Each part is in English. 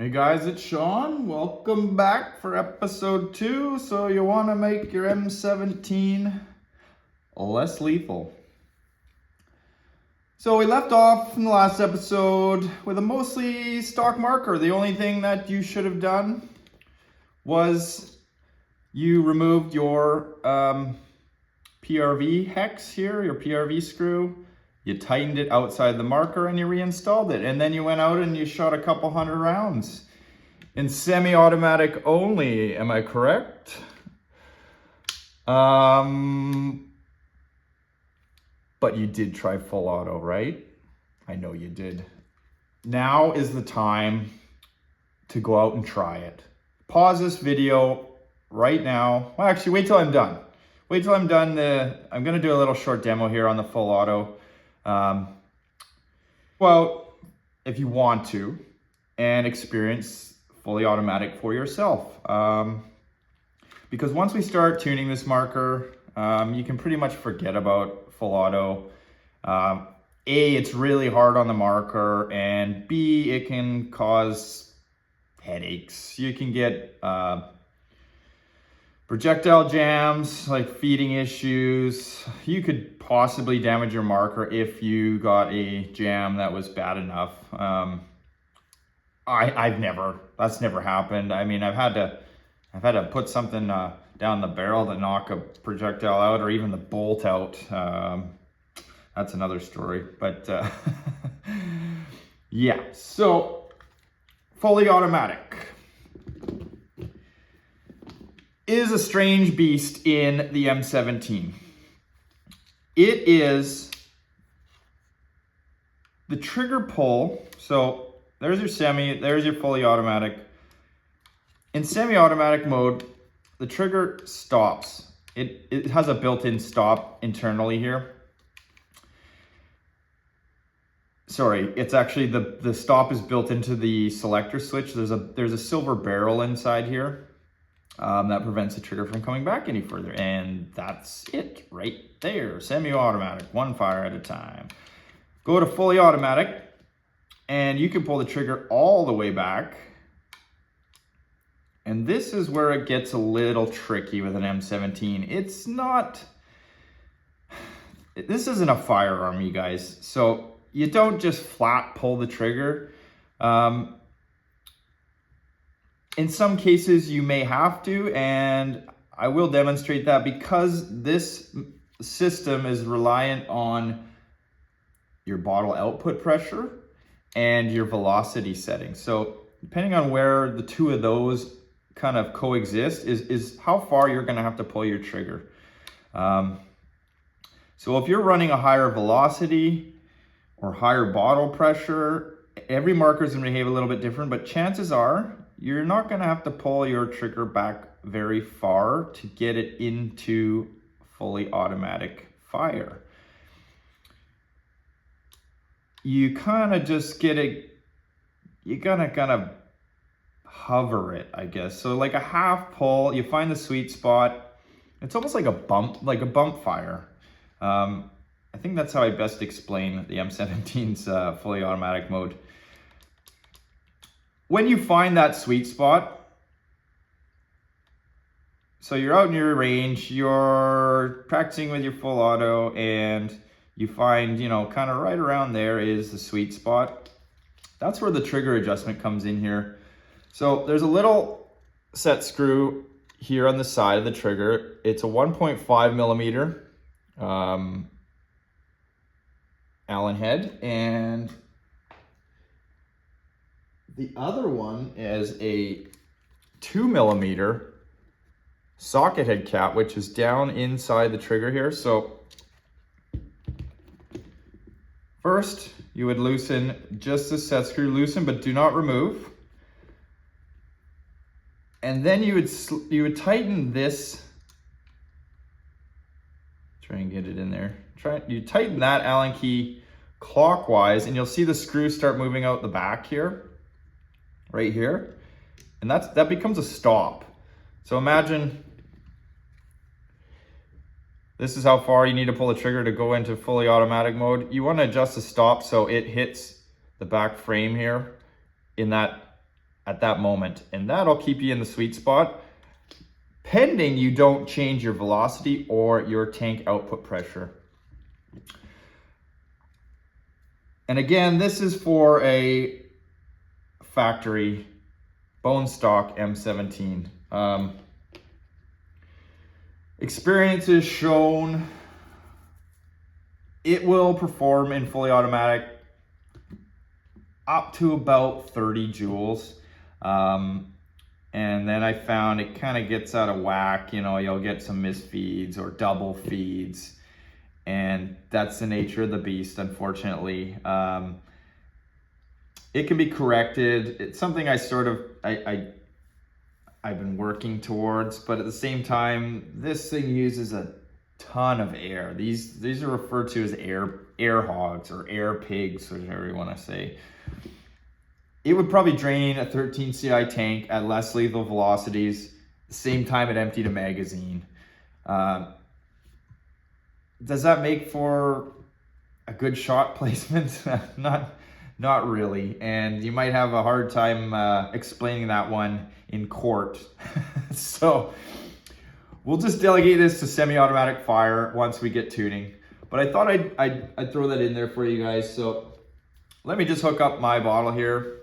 Hey guys, it's Sean. Welcome back for episode 2. So you want to make your M17 less lethal. So we left off in the last episode with a mostly stock marker. The only thing that you should have done was you removed your PRV hex here, your PRV screw. You tightened it outside the marker and you reinstalled it. And then you went out and you shot a couple hundred rounds in semi-automatic only. Am I correct? But you did try full auto, right? I know you did. Now is the time to go out and try it. Pause this video right now. Well, actually, wait till I'm done. Wait till I'm done. I'm gonna do a little short demo here on the full auto. Well, if you want to, and experience fully automatic for yourself. Because once we start tuning this marker, you can pretty much forget about full auto. A, it's really hard on the marker, and B, it can cause headaches. You can get projectile jams, like feeding issues. You could possibly damage your marker if you got a jam that was bad enough. That's never happened. I mean, I've had to put something down the barrel to knock a projectile out, or even the bolt out. That's another story, but yeah, so fully automatic is a strange beast in the M17. It is the trigger pull. So there's your semi, there's your fully automatic. In semi-automatic mode, the trigger stops. It has a built-in stop internally here. Sorry, it's actually the stop is built into the selector switch. There's a silver barrel inside here. That prevents the trigger from coming back any further. And that's it right there. Semi-automatic, one fire at a time. Go to fully automatic and you can pull the trigger all the way back. And this is where it gets a little tricky with an M17. This isn't a firearm, you guys. So you don't just flat pull the trigger. In some cases you may have to, and I will demonstrate that because this system is reliant on your bottle output pressure and your velocity setting. So depending on where the two of those kind of coexist is how far you're gonna have to pull your trigger. So if you're running a higher velocity or higher bottle pressure, every marker is gonna behave a little bit different, but chances are you're not gonna have to pull your trigger back very far to get it into fully automatic fire. You kind of just get it, you're gonna kind of hover it, I guess. So like a half pull, you find the sweet spot. It's almost like a bump fire. I think that's how I best explain the M17's fully automatic mode. When you find that sweet spot, so you're out in your range, you're practicing with your full auto, and you find, kind of right around there is the sweet spot. That's where the trigger adjustment comes in here. So there's a little set screw here on the side of the trigger. It's a 1.5 millimeter Allen head, and the other one is a 2 millimeter socket head cap, which is down inside the trigger here. So first you would loosen just the set screw, but do not remove. And then you would tighten this. Try and get it in there. You tighten that Allen key clockwise, and you'll see the screw start moving out the back here, right here, and that becomes a stop. So imagine this is how far you need to pull the trigger to go into fully automatic mode. You want to adjust the stop so it hits the back frame here in that at that moment, and that'll keep you in the sweet spot, pending you don't change your velocity or your tank output pressure. And again, this is for a factory bone stock M17. Experience has shown it will perform in fully automatic up to about 30 joules. And then I found it kind of gets out of whack. You know, you'll get some misfeeds or double feeds, and that's the nature of the beast, unfortunately. It can be corrected. It's something I've been working towards, but at the same time, this thing uses a ton of air. These are referred to as air hogs or air pigs, whatever you want to say. It would probably drain a 13 CI tank at less lethal velocities, the same time it emptied a magazine. Does that make for a good shot placement? Not really. And you might have a hard time explaining that one in court. So we'll just delegate this to semi-automatic fire once we get tuning. But I thought I'd throw that in there for you guys. So let me just hook up my bottle here.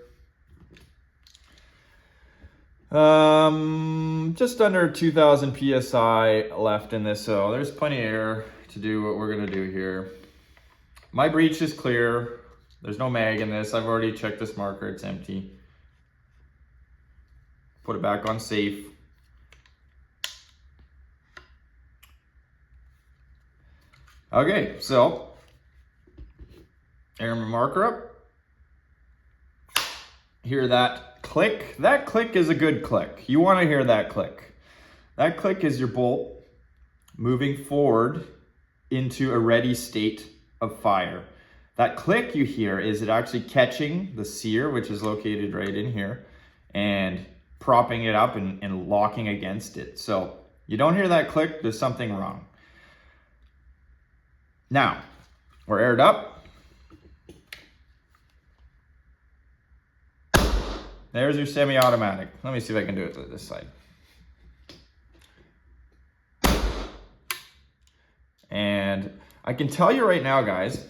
Just under 2,000 PSI left in this, so there's plenty of air to do what we're gonna do here. My breech is clear. There's no mag in this. I've already checked this marker, it's empty. Put it back on safe. Okay, so air marker up. Hear that click? That click is a good click. You want to hear that click. That click is your bolt moving forward into a ready state of fire. That click you hear is it actually catching the sear, which is located right in here, and propping it up and locking against it. So you don't hear that click, there's something wrong. Now, we're aired up. There's your semi-automatic. Let me see if I can do it to this side. And I can tell you right now, guys,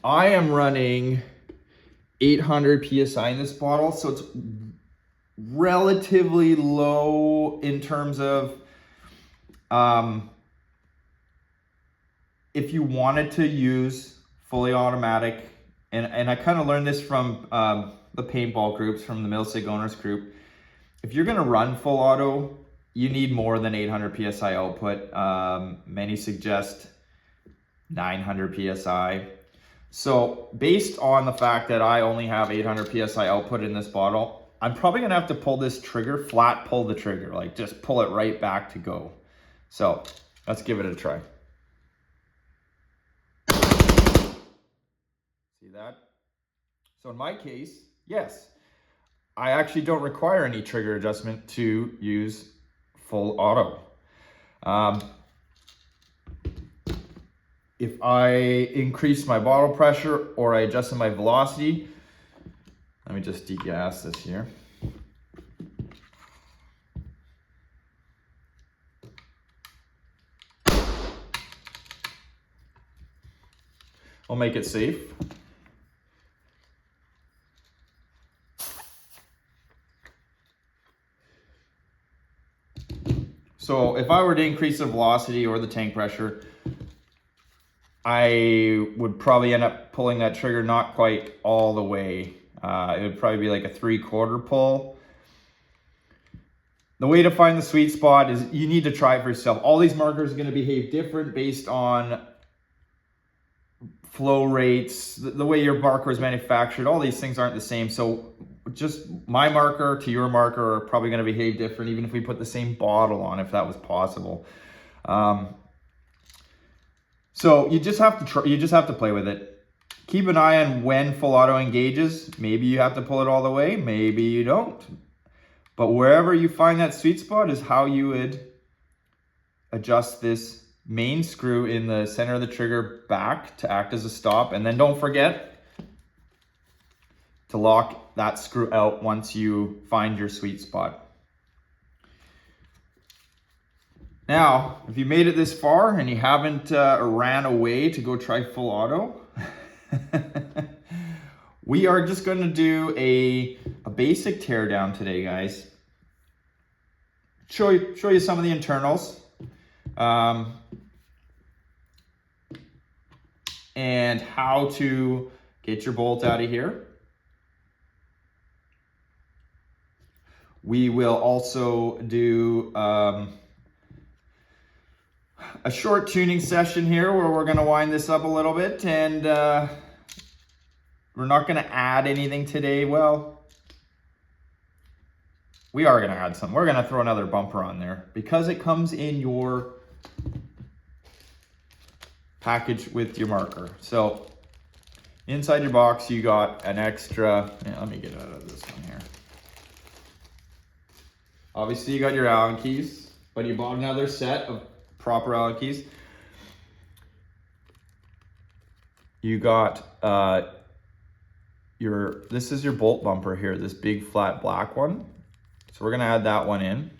I am running 800 PSI in this bottle, so it's relatively low in terms of if you wanted to use fully automatic, and I kind of learned this from the paintball groups, from the Milsig owners group. If you're gonna run full auto, you need more than 800 PSI output. Many suggest 900 PSI. So based on the fact that I only have 800 PSI output in this bottle, I'm probably gonna have to pull this trigger, flat pull the trigger, like just pull it right back to go. So let's give it a try. See that? So in my case, yes, I actually don't require any trigger adjustment to use full auto. If I increase my bottle pressure or I adjust my velocity, let me just degas this here. I'll make it safe. So if I were to increase the velocity or the tank pressure, I would probably end up pulling that trigger not quite all the way. It would probably be like a 3/4 pull. The way to find the sweet spot is you need to try it for yourself. All these markers are going to behave different based on flow rates, the way your marker is manufactured. All these things aren't the same. So just my marker to your marker are probably going to behave different, even if we put the same bottle on, if that was possible. So you just have to try, you just have to play with it. Keep an eye on when full auto engages. Maybe you have to pull it all the way, maybe you don't. But wherever you find that sweet spot is how you would adjust this main screw in the center of the trigger back to act as a stop. And then don't forget to lock that screw out once you find your sweet spot. Now, if you made it this far and you haven't ran away to go try full auto, we are just going to do a basic teardown today, guys. Show you some of the internals. And how to get your bolt out of here. We will also do a short tuning session here where we're going to wind this up a little bit, and we're not going to add anything today. Well, we are going to add something. We're going to throw another bumper on there because it comes in your package with your marker. So inside your box, you got an extra, let me get out of this one here. Obviously you got your Allen keys, but you bought another set of proper Allen keys. You got this is your bolt bumper here, this big flat black one. So we're gonna add that one in.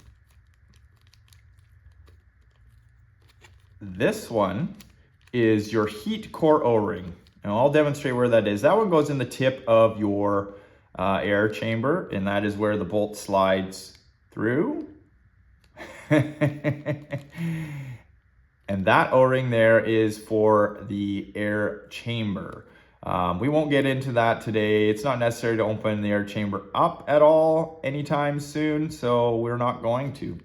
This one is your heat core O-ring. And I'll demonstrate where that is. That one goes in the tip of your air chamber, and that is where the bolt slides through. And that O-ring there is for the air chamber. We won't get into that today. It's not necessary to open the air chamber up at all anytime soon, so we're not going to.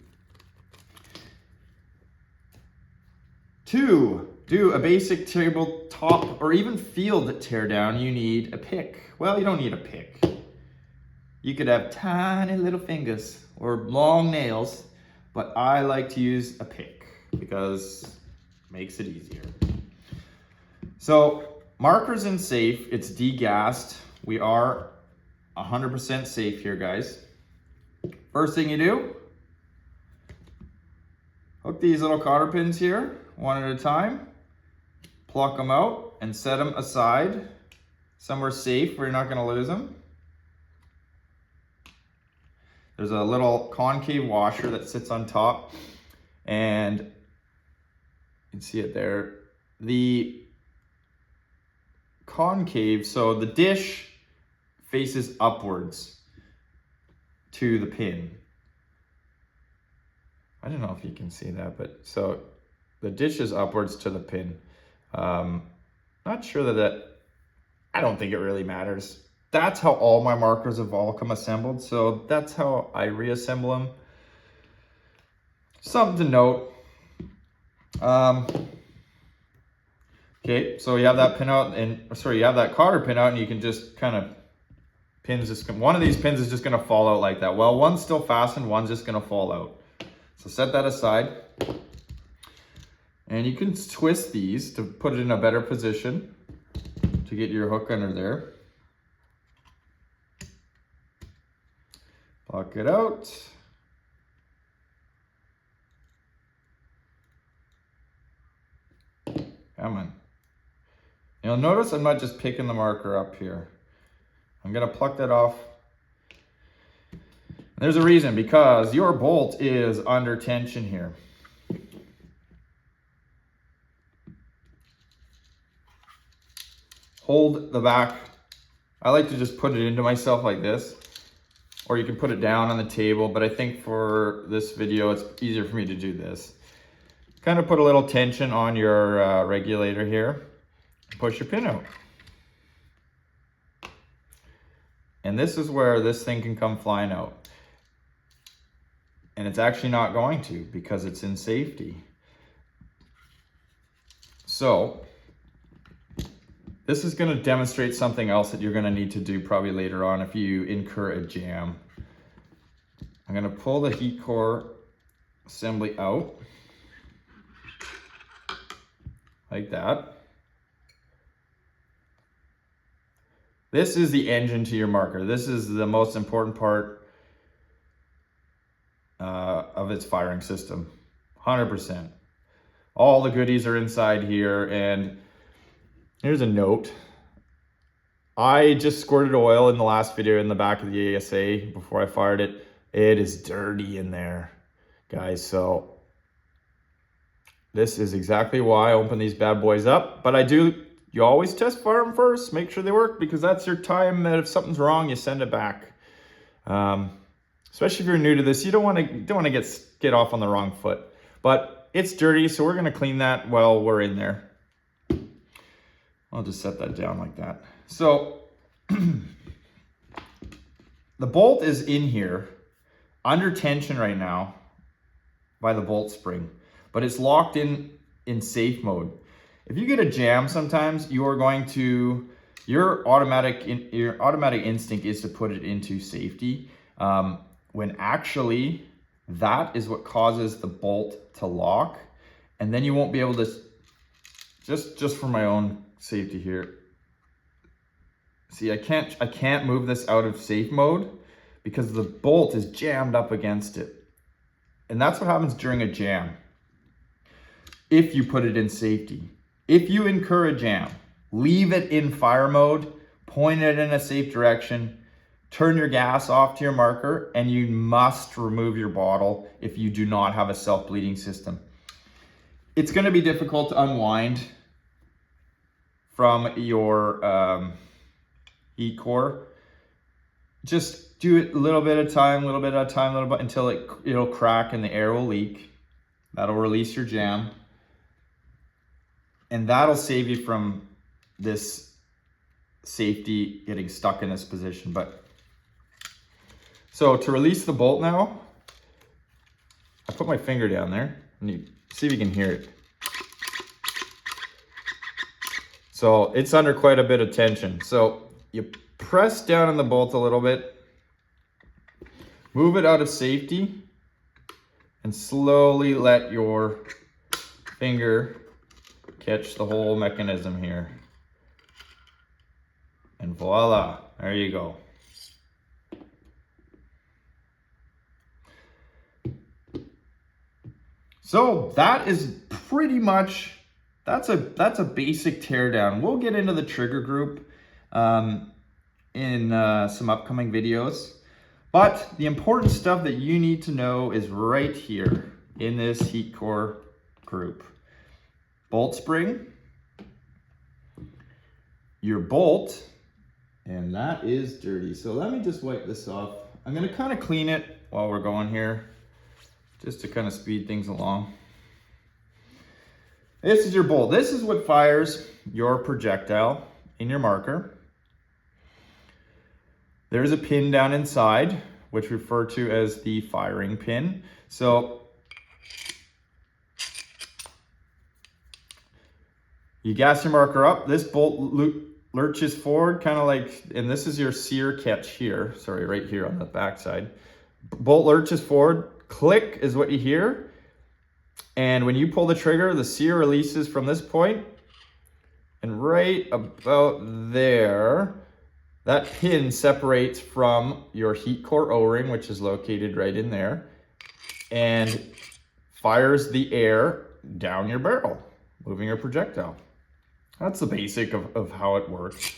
To do a basic tabletop or even field teardown, you need a pick. Well, you don't need a pick. You could have tiny little fingers or long nails, but I like to use a pick because it makes it easier. So marker's in safe, it's degassed. We are 100% safe here, guys. First thing you do, hook these little cotter pins here, one at a time. Pluck them out and set them aside somewhere safe where you're not going to lose them. There's a little concave washer that sits on top, and you can see it there. The concave, so the dish faces upwards to the pin. I don't know if you can see that, but so the dish is upwards to the pin. Not sure I don't think it really matters. That's how all my markers have all come assembled, so that's how I reassemble them. Something to note. Okay, so you have that pin out, you have that cotter pin out, and you can just kind of one of these pins is just gonna fall out like that. Well, one's still fastened, one's just gonna fall out. So set that aside. And you can twist these to put it in a better position to get your hook under there. Pluck it out. Come on. You'll notice I'm not just picking the marker up here. I'm gonna pluck that off. There's a reason, because your bolt is under tension here. Hold the back. I like to just put it into myself like this, or you can put it down on the table, but I think for this video, it's easier for me to do this. Kind of put a little tension on your regulator here. Push your pin out. And this is where this thing can come flying out. And it's actually not going to, because it's in safety. So this is going to demonstrate something else that you're going to need to do probably later on if you incur a jam. I'm going to pull the heat core assembly out like that. This is the engine to your marker. This is the most important part of its firing system, 100%. All the goodies are inside here, and here's a note. I just squirted oil in the last video in the back of the ASA before I fired it. It is dirty in there, guys. So this is exactly why I open these bad boys up. But you always test fire them first. Make sure they work, because that's your time that if something's wrong, you send it back. Especially if you're new to this, you don't want to get off on the wrong foot. But it's dirty, so we're gonna clean that while we're in there. I'll just set that down like that. So the bolt is in here under tension right now by the bolt spring, but it's locked in safe mode. If you get a jam, sometimes you are going to, your automatic instinct is to put it into safety, when actually that is what causes the bolt to lock, and then you won't be able to, just for my own safety here. See, I can't move this out of safe mode because the bolt is jammed up against it. And that's what happens during a jam. If you put it in safety, if you incur a jam, leave it in fire mode, point it in a safe direction, turn your gas off to your marker, and you must remove your bottle if you do not have a self-bleeding system. It's going to be difficult to unwind from your heat core. Just do it a little bit at a time, until it'll crack and the air will leak. That'll release your jam. And that'll save you from this safety getting stuck in this position. So to release the bolt now, I put my finger down there and you see if you can hear it. So it's under quite a bit of tension. So you press down on the bolt a little bit, move it out of safety, and slowly let your finger catch the whole mechanism here. And voila, there you go. So that is pretty much, that's a basic teardown. We'll get into the trigger group in some upcoming videos. But the important stuff that you need to know is right here in this heat core group. Bolt spring, your bolt, and that is dirty. So let me just wipe this off. I'm gonna kind of clean it while we're going here, just to kind of speed things along. This is your bolt. This is what fires your projectile in your marker. There's a pin down inside, which we refer to as the firing pin. So you gas your marker up, this bolt lurches forward, kind of like, and this is your sear catch here, sorry, right here on the back side. Bolt lurches forward, click is what you hear. And when you pull the trigger, the sear releases from this point, and right about there, that pin separates from your heat core O-ring, which is located right in there, and fires the air down your barrel, moving your projectile. That's the basic of how it works.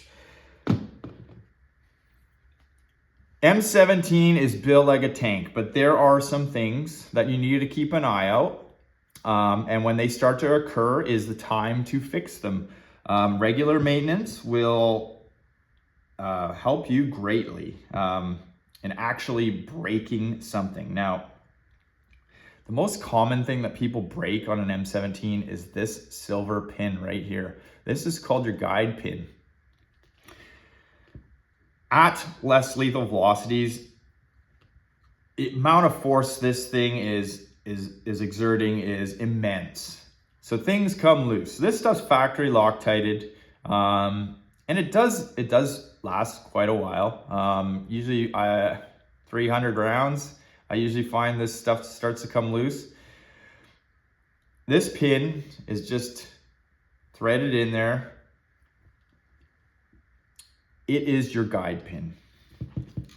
M17 is built like a tank, but there are some things that you need to keep an eye out. And when they start to occur is the time to fix them. Regular maintenance will help you greatly in actually breaking something. Now, the most common thing that people break on an M17 is this silver pin right here. This is called your guide pin. At less lethal velocities, the amount of force this thing is exerting is immense. So things come loose. This stuff's factory Loctited, and it does last quite a while. Usually 300 rounds. I usually find this stuff starts to come loose. This pin is just threaded in there. It is your guide pin.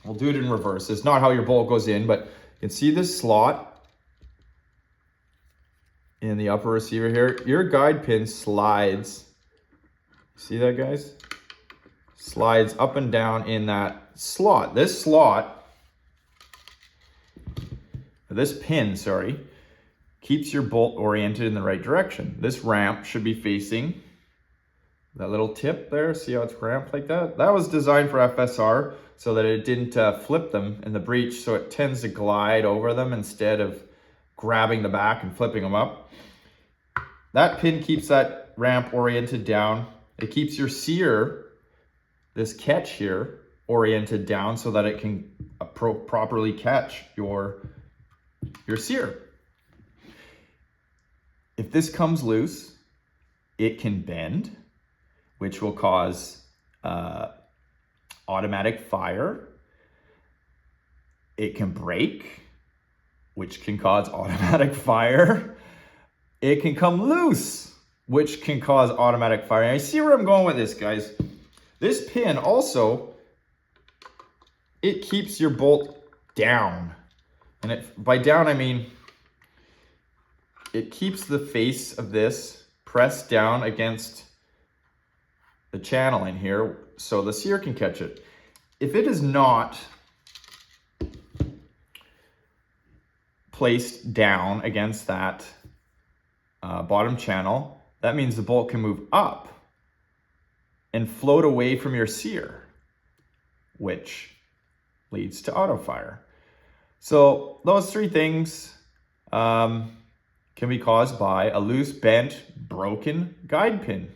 We'll do it in reverse. It's not how your bolt goes in, but you can see this slot in the upper receiver here. Your guide pin slides. See that, guys? slides up and down in that slot. This pin, sorry, keeps your bolt oriented in the right direction. This ramp should be facing that little tip there. See how it's ramped like that? That was designed for FSR so that it didn't flip them in the breech, so it tends to glide over them instead of grabbing the back and flipping them up. That pin keeps that ramp oriented down. It keeps your sear, this catch here, oriented down so that it can properly catch your sear. If this comes loose, it can bend, which will cause automatic fire. It can break, which can cause automatic fire. It can come loose, which can cause automatic fire. And I see where I'm going with this, guys. This pin also, it keeps your bolt down. And by down, I mean, it keeps the face of this pressed down against the channel in here so the sear can catch it. If it is not placed down against that bottom channel, that means the bolt can move up and float away from your sear, which leads to auto fire. So those three things can be caused by a loose, bent, broken guide pin.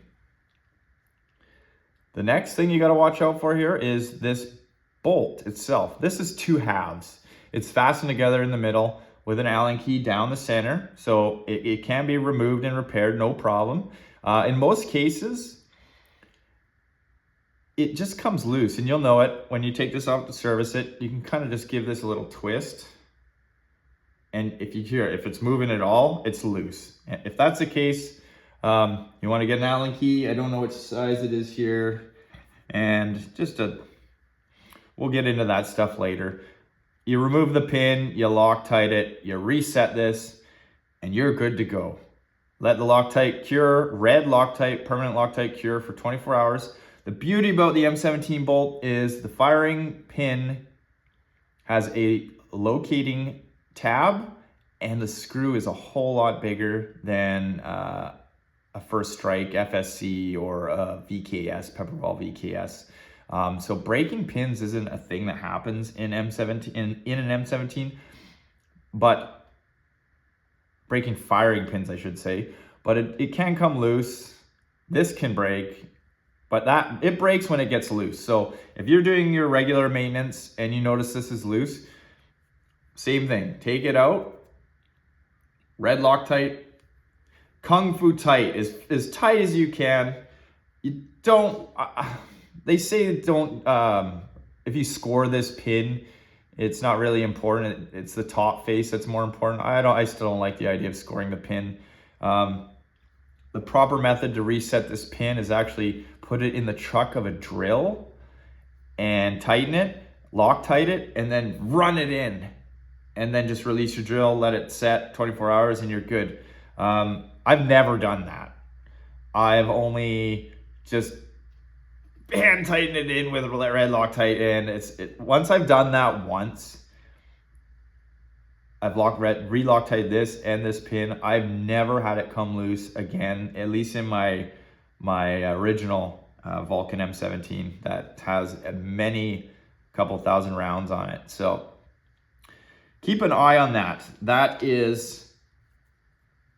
The next thing you got to watch out for here is this bolt itself. This is two halves. It's fastened together in the middle with an Allen key down the center, so it can be removed and repaired, no problem. In most cases, it just comes loose, and you'll know it when you take this off to service it. You can kind of just give this a little twist, and if it's moving at all, it's loose. If that's the case, you want to get an Allen key. I don't know which size it is here, and we'll get into that stuff later. You remove the pin, you Loctite it, you reset this, and you're good to go. Let the Loctite cure, red Loctite, permanent Loctite cure for 24 hours. The beauty about the M17 bolt is the firing pin has a locating tab, and the screw is a whole lot bigger than a First Strike FSC or a VKS, Pepperball VKS. So breaking pins isn't a thing that happens in M17 in an M17, but breaking firing pins, I should say, but it can come loose. This can break, but it breaks when it gets loose. So if you're doing your regular maintenance and you notice this is loose, same thing. Take it out, red Loctite, Kung Fu tight, as tight as you can. You don't. They say don't, if you score this pin, it's not really important. It's the top face that's more important. I still don't like the idea of scoring the pin. The proper method to reset this pin is actually put it in the chuck of a drill and tighten it, Loctite it, and then run it in. And then just release your drill, let it set 24 hours, and you're good. I've never done that. I've only just hand tighten it in with red Loctite, and once I've done that once, I've re-Loctite this and this pin. I've never had it come loose again, at least in my original Valken M17 that has couple thousand rounds on it. So keep an eye on that. That is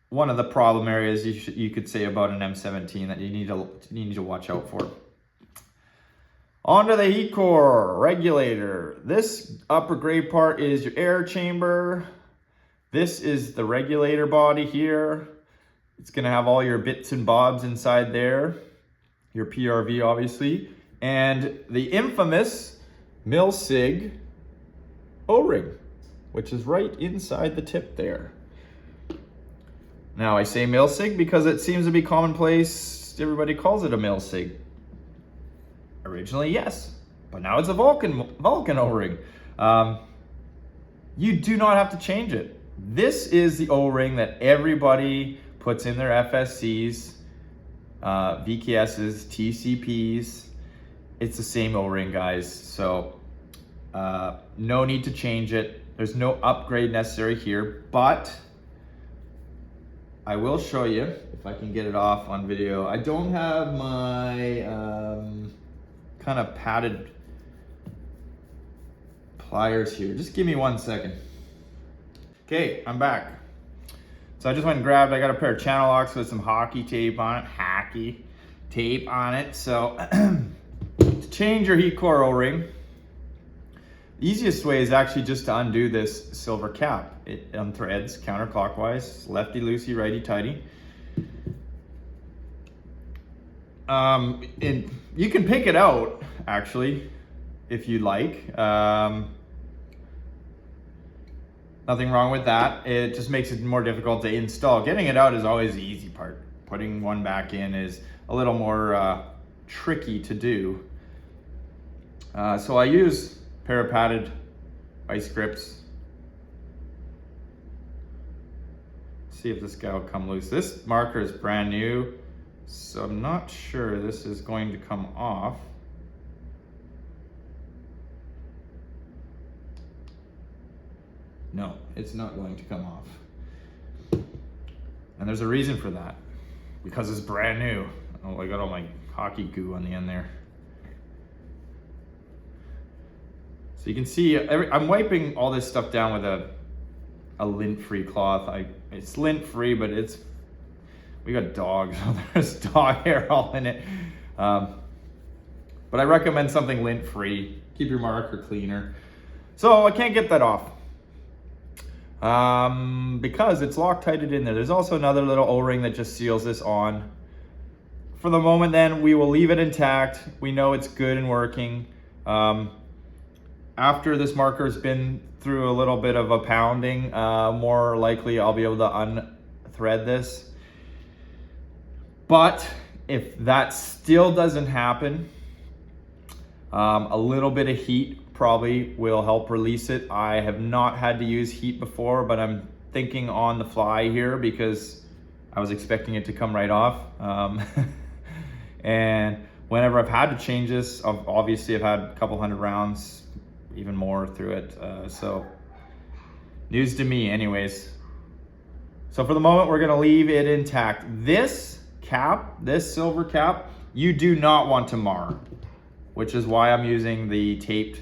one of the problem areas you could say about an M17 that you need to watch out for. Onto the heat core regulator. This upper gray part is your air chamber. This is the regulator body here. It's gonna have all your bits and bobs inside there. Your PRV obviously. And the infamous mil-sig O-ring, which is right inside the tip there. Now I say mil-sig because it seems to be commonplace. Everybody calls it a mil-sig. Originally, yes, but now it's a Valken O-ring. You do not have to change it. This is the O-ring that everybody puts in their FSCs, VKSs, TCPs. it's the same O-ring, guys. So no need to change it. There's no upgrade necessary here, but I will show you if I can get it off on video. I don't have my kind of padded pliers here. Just give me 1 second. Okay, I'm back. So I just went and grabbed, I got a pair of channel locks with some hockey tape on it. So to change your heat core O-ring, the easiest way is actually just to undo this silver cap. It unthreads counterclockwise, lefty loosey, righty tighty. And you can pick it out actually if you like. Nothing wrong with that. It just makes it more difficult to install. Getting it out is always the easy part. Putting one back in is a little more tricky to do. So I use a pair of padded ice grips. See if this guy will come loose. This marker is brand new, so I'm not sure this is going to come off. No, it's not going to come off. And there's a reason for that. Because it's brand new. Oh, I got all my hockey goo on the end there. So you can see, I'm wiping all this stuff down with a lint-free cloth. It's lint-free, but we got dogs. There's dog hair all in it. But I recommend something lint-free. Keep your marker cleaner. So I can't get that off. Because it's Loctited in there. There's also another little O-ring that just seals this on. For the moment then, we will leave it intact. We know it's good and working. After this marker's been through a little bit of a pounding, more likely I'll be able to unthread this. But if that still doesn't happen, a little bit of heat probably will help release it. I have not had to use heat before, but I'm thinking on the fly here because I was expecting it to come right off. And whenever I've had to change this, obviously I've had a couple hundred rounds, even more through it. So news to me anyways. So for the moment, we're gonna leave it intact. This cap, this silver cap, you do not want to mar, which is why I'm using the taped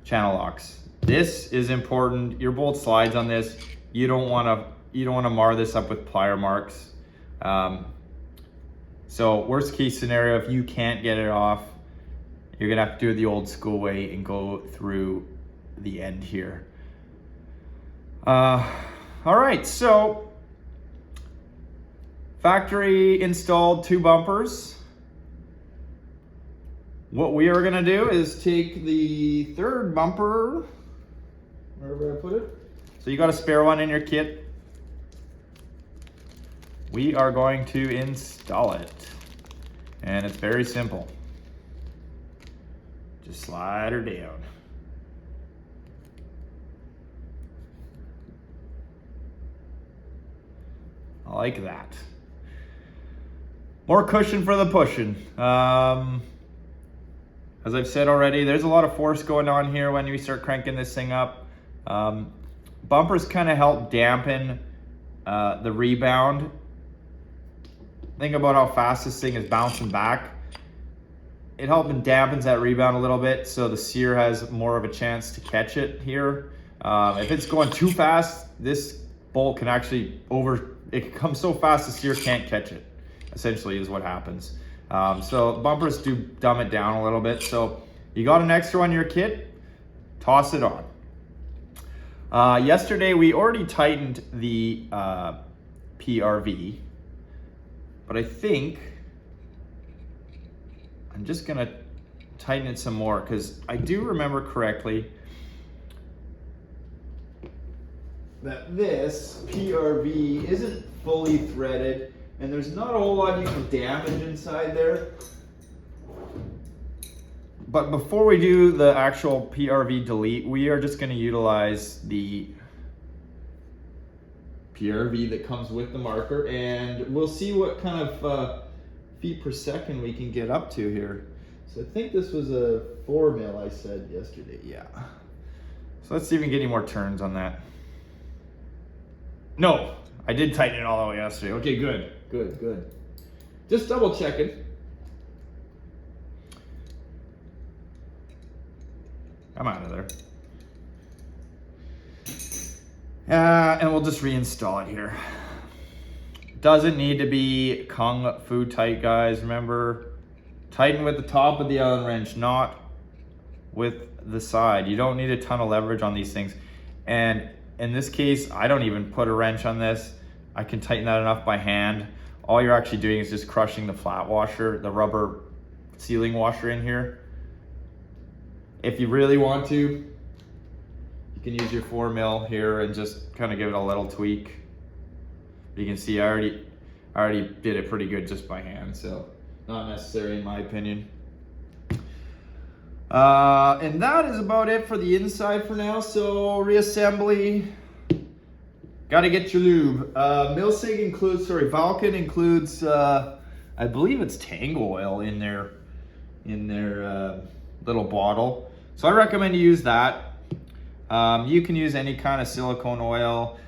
channel locks. This is important. Your bolt slides on this. You don't want to mar this up with plier marks. So worst case scenario, if you can't get it off, you're gonna have to do it the old school way and go through the end here. All right, so factory installed 2 bumpers. What we are gonna do is take the third bumper, wherever I put it. So you got a spare one in your kit. We are going to install it. And it's very simple. Just slide her down. I like that. More cushion for the pushing. As I've said already, there's a lot of force going on here when we start cranking this thing up. Bumpers kind of help dampen the rebound. Think about how fast this thing is bouncing back. It helps and dampens that rebound a little bit, so the sear has more of a chance to catch it here. If it's going too fast, this bolt can actually it can come so fast the sear can't catch it, essentially is what happens. So bumpers do dumb it down a little bit. So you got an extra one in your kit, toss it on. Yesterday we already tightened the PRV, but I think I'm just gonna tighten it some more because I do remember correctly that this PRV isn't fully threaded and there's not a whole lot you can damage inside there. But before we do the actual PRV delete, we are just going to utilize the PRV that comes with the marker, and we'll see what kind of feet per second we can get up to here. So I think this was a 4 mil I said yesterday. Yeah. So let's see if we can get any more turns on that. No, I did tighten it all the way yesterday. Okay, good, good, good. Just double checking. I'm out of there. And we'll just reinstall it here. Doesn't need to be kung fu tight, guys. Remember, tighten with the top of the Allen wrench, not with the side. You don't need a ton of leverage on these things. And in this case, I don't even put a wrench on this. I can tighten that enough by hand. All you're actually doing is just crushing the flat washer, the rubber sealing washer in here. If you really want to, you can use your 4 mil here and just kind of give it a little tweak. You can see I already did it pretty good just by hand, so not necessary in my opinion. And that is about it for the inside for now. So reassembly, got to get your lube. Milsig includes, Valken includes, I believe it's Tango oil in their little bottle. So I recommend you use that. You can use any kind of silicone oil.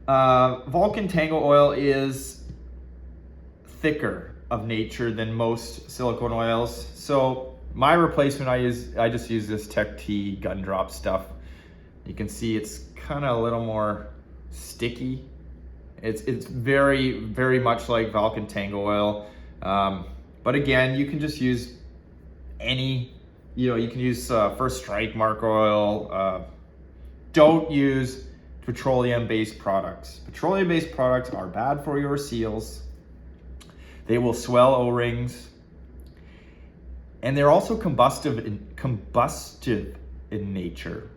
Valken Tango oil is thicker of nature than most silicone oils. So my replacement, I just use this Tech T gumdrop stuff. You can see it's kind of a little more sticky. It's very, very much like Valken Tango oil. But again, you can just use any, you can use First Strike Mark oil. Don't use petroleum-based products. Petroleum-based products are bad for your seals. They will swell O-rings. And they're also combustive in nature.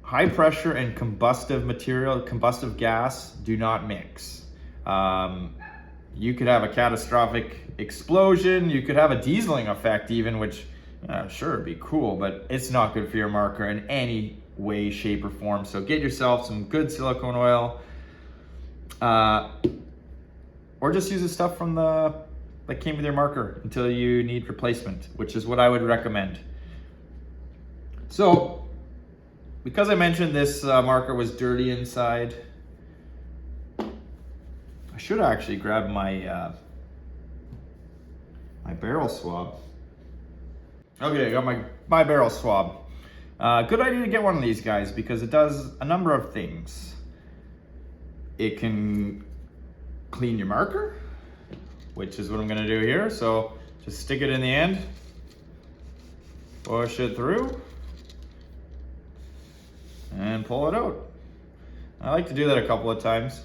High pressure and combustive gas do not mix. You could have a catastrophic explosion. You could have a dieseling effect even, which sure, it'd be cool, but it's not good for your marker in any way, shape, or form. So get yourself some good silicone oil. Or just use the stuff from that came with your marker until you need replacement, which is what I would recommend. So, because I mentioned this marker was dirty inside, I should actually grab my my barrel swab. Okay, I got my barrel swab. Good idea to get one of these guys because it does a number of things. It can clean your marker, which is what I'm gonna do here. So just stick it in the end, push it through, and pull it out. I like to do that a couple of times.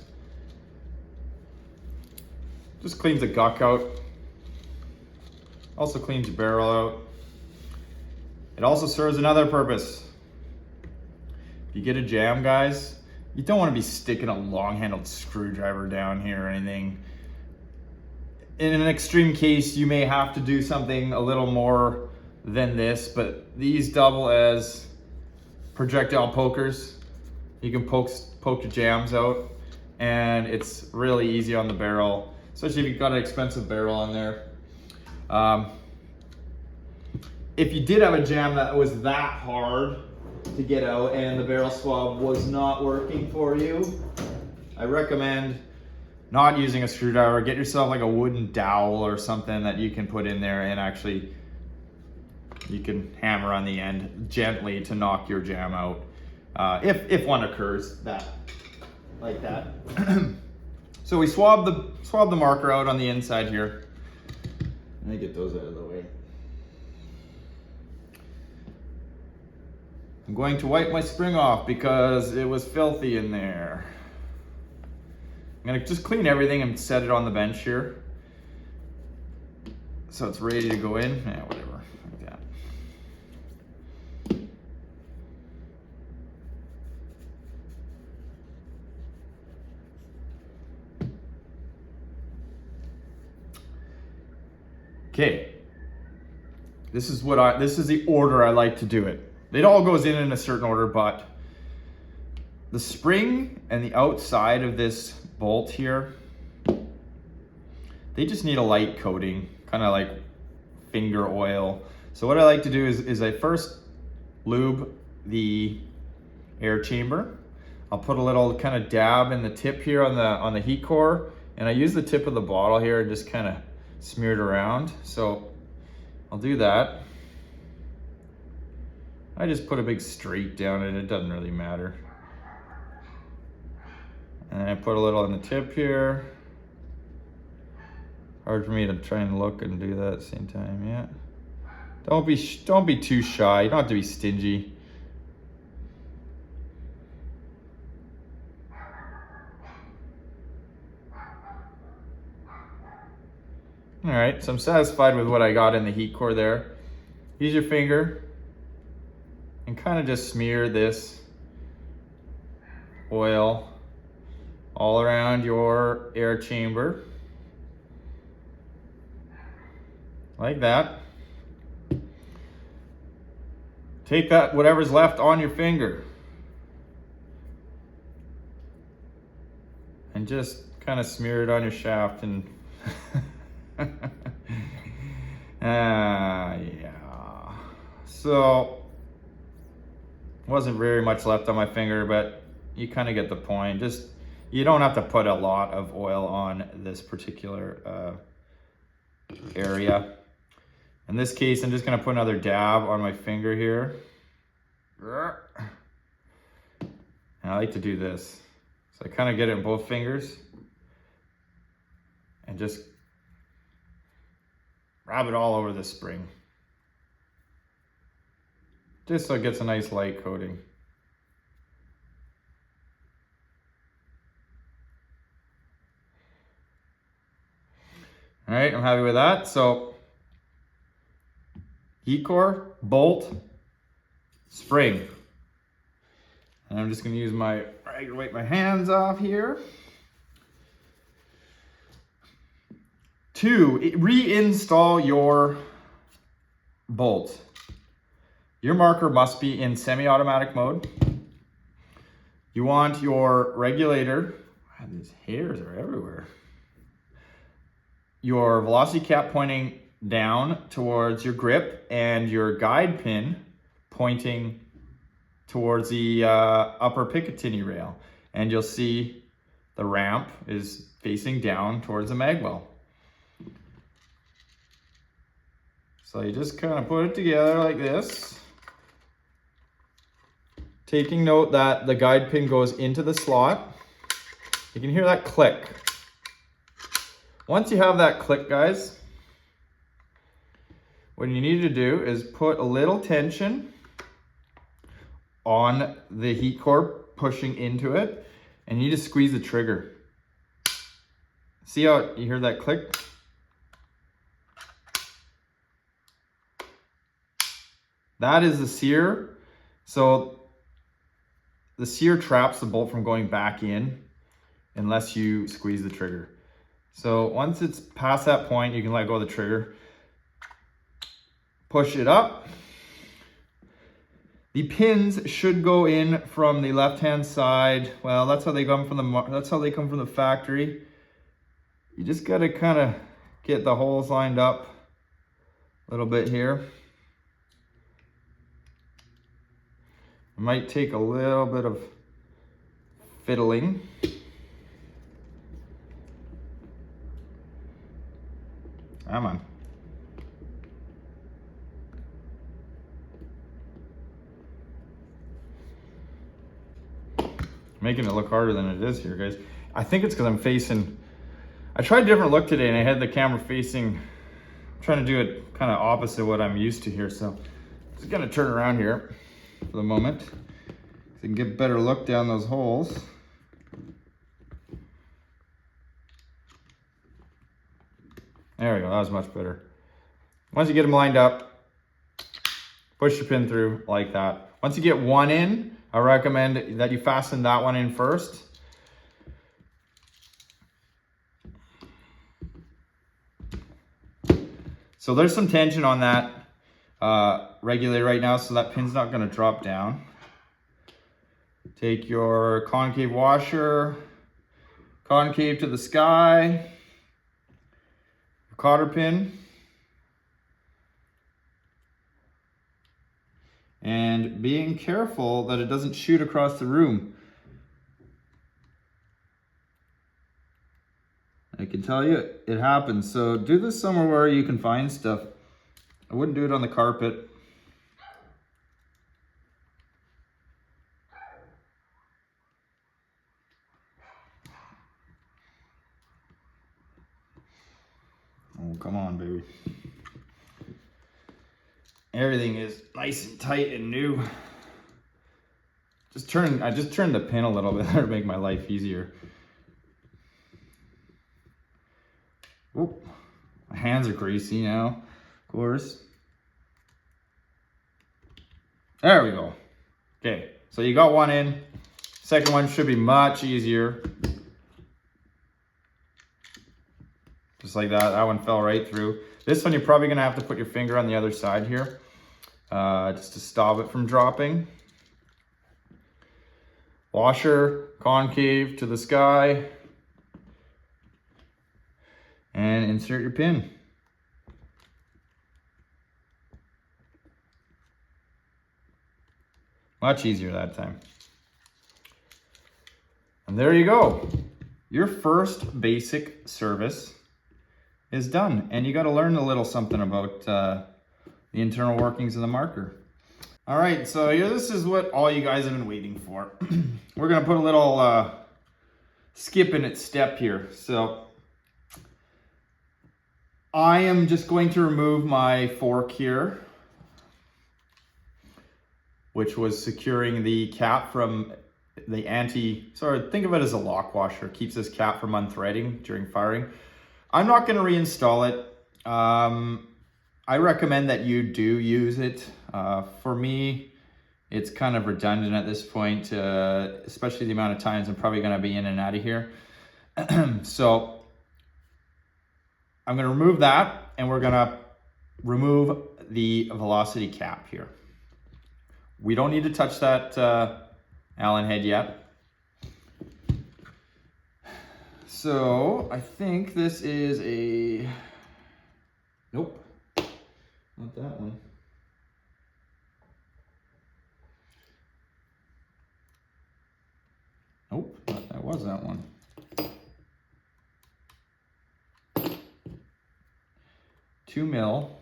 Just cleans the gunk out. Also cleans your barrel out. It also serves another purpose. If you get a jam, guys, you don't want to be sticking a long-handled screwdriver down here or anything. In an extreme case, you may have to do something a little more than this, but these double as projectile pokers. You can poke your jams out, and it's really easy on the barrel, especially if you've got an expensive barrel on there. If you did have a jam that was that hard to get out and the barrel swab was not working for you, I recommend not using a screwdriver. Get yourself like a wooden dowel or something that you can put in there, and actually you can hammer on the end gently to knock your jam out. If one occurs like that. So we swab the marker out on the inside here. Let me get those out of the way. I'm going to wipe my spring off because it was filthy in there. I'm gonna just clean everything and set it on the bench here, so it's ready to go in. Yeah, whatever, like that. Okay, this is the order I like to do it. It all goes in a certain order, but the spring and the outside of this bolt here, they just need a light coating, kind of like finger oil. So what I like to do is I first lube the air chamber. I'll put a little kind of dab in the tip here on the heat core, and I use the tip of the bottle here and just kind of smear it around. So I'll do that. I just put a big streak down it, it doesn't really matter. And I put a little on the tip here. Hard for me to try and look and do that at the same time, yeah. Don't be too shy, you don't have to be stingy. All right, so I'm satisfied with what I got in the heat core there. Use your finger and kind of just smear this oil all around your air chamber. Like that. Take that, whatever's left on your finger, and just kind of smear it on your shaft and yeah. So wasn't very much left on my finger, but you kind of get the point. Just, you don't have to put a lot of oil on this particular area. In this case, I'm just gonna put another dab on my finger here. And I like to do this. So I kind of get it in both fingers and just rub it all over the spring. Just so it gets a nice light coating. All right, I'm happy with that. So heat core, bolt, spring. And I'm just gonna use my rag to wipe my hands off here. To reinstall your bolt, your marker must be in semi-automatic mode. You want your regulator, wow, these hairs are everywhere. Your velocity cap pointing down towards your grip and your guide pin pointing towards the upper Picatinny rail. And you'll see the ramp is facing down towards the mag well. So you just kind of put it together like this. Taking note that the guide pin goes into the slot. You can hear that click. Once you have that click, guys, what you need to do is put a little tension on the heat core pushing into it, and you just squeeze the trigger. See how you hear that click? That is the sear. So the sear traps the bolt from going back in unless you squeeze the trigger. So once it's past that point, you can let go of the trigger. Push it up. The pins should go in from the left-hand side. Well, that's how they come from the factory. You just gotta kind of get the holes lined up a little bit here. It might take a little bit of fiddling. Come on. Making it look harder than it is here, guys. I think it's because I'm facing, I tried a different look today and I had the camera facing, I'm trying to do it kind of opposite what I'm used to here. So I'm just gonna turn around here for the moment so you can get a better look down those holes. There we go, that was much better. Once you get them lined up, push your pin through like that. Once you get one in, I recommend that you fasten that one in first. So there's some tension on that regulator right now, so that pin's not gonna drop down. Take your concave washer, concave to the sky, cotter pin. And being careful that it doesn't shoot across the room. I can tell you, it happens. So do this somewhere where you can find stuff. I wouldn't do it on the carpet. Oh, come on, baby. Everything is nice and tight and new. I just turned the pin a little bit there to make my life easier. Oop. My hands are greasy now, of course. There we go. Okay, so you got one in. Second one should be much easier. Just like that, that one fell right through. This one you're probably gonna have to put your finger on the other side here, just to stop it from dropping. Washer, concave to the sky, and insert your pin. Much easier that time. And there you go. Your first basic service is done. And you got to learn a little something about the internal workings of the marker. All right, so here, this is what all you guys have been waiting for. We're gonna put a little skip in its step here. So I am just going to remove my fork here, which was securing the cap from the think of it as a lock washer. It keeps this cap from unthreading during firing. I'm not gonna reinstall it. I recommend that you do use it. For me, it's kind of redundant at this point, especially the amount of times I'm probably gonna be in and out of here. So I'm gonna remove that, and we're gonna remove the velocity cap here. We don't need to touch that Allen head yet. So I think this is a, nope, not that one. Nope, that was that one. Two mil.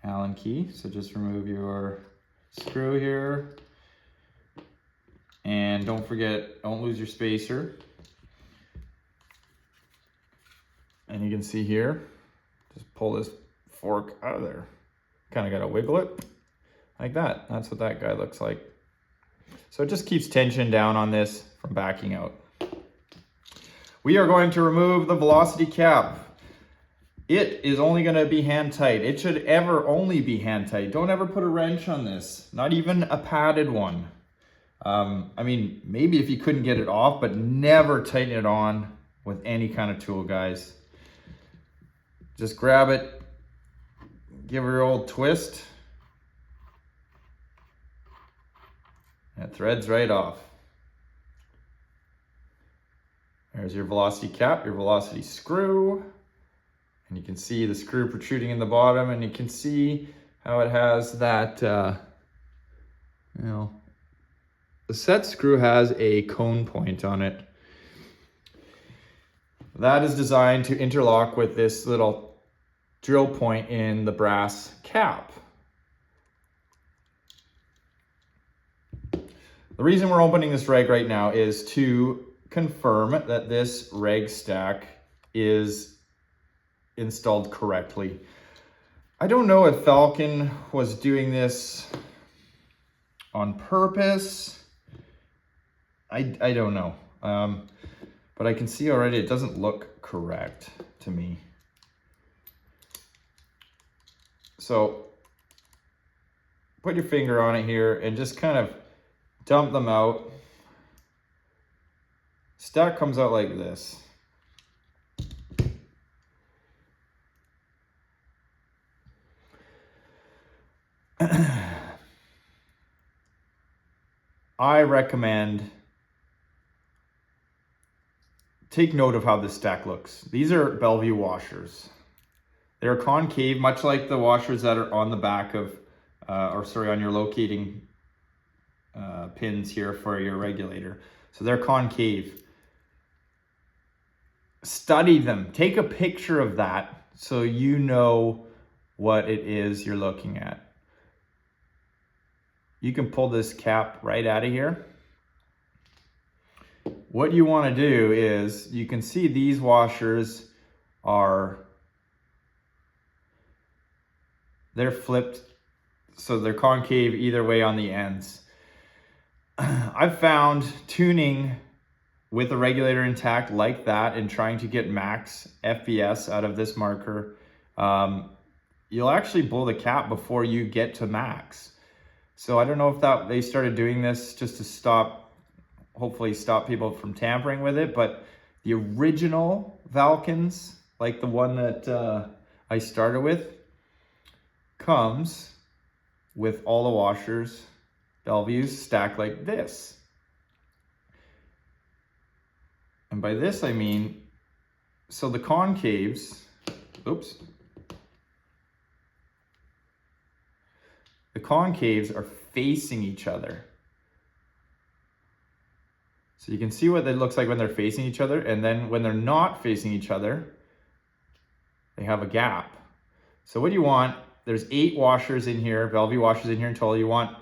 Allen key, so just remove your screw here. And don't forget, don't lose your spacer. And you can see here, just pull this fork out of there. Kind of got to wiggle it like that. That's what that guy looks like. So it just keeps tension down on this from backing out. We are going to remove the velocity cap. It is only going to be hand tight. It should ever only be hand tight. Don't ever put a wrench on this, not even a padded one. I mean, maybe if you couldn't get it off, but never tighten it on with any kind of tool, guys. Just grab it, give her your old twist, and it threads right off. There's your velocity cap, your velocity screw, and you can see the screw protruding in the bottom, and you can see how it has that, the set screw has a cone point on it. That is designed to interlock with this little drill point in the brass cap. The reason we're opening this reg right now is to confirm that this reg stack is installed correctly. I don't know if Valken was doing this on purpose. I don't know. But I can see already it doesn't look correct to me. So put your finger on it here and just kind of dump them out. Stack comes out like this. I recommend take note of how this stack looks. These are Bellevue washers. They're concave, much like the washers that are on the back of, on your locating pins here for your regulator. So they're concave. Study them. Take a picture of that so you know what it is you're looking at. You can pull this cap right out of here. What you want to do is, you can see these washers they're flipped, so they're concave either way on the ends. I've found tuning with a regulator intact like that and trying to get max FPS out of this marker, you'll actually blow the cap before you get to max. So I don't know if they started doing this just to hopefully stop people from tampering with it, but the original Valkens, like the one that I started with, comes with all the washers, Bellevues, stacked like this. And by this I mean, so the concaves, the concaves are facing each other. So you can see what it looks like when they're facing each other, and then when they're not facing each other, they have a gap. So what do you want? There's 8 washers in here, Bellevue washers in here in total. You want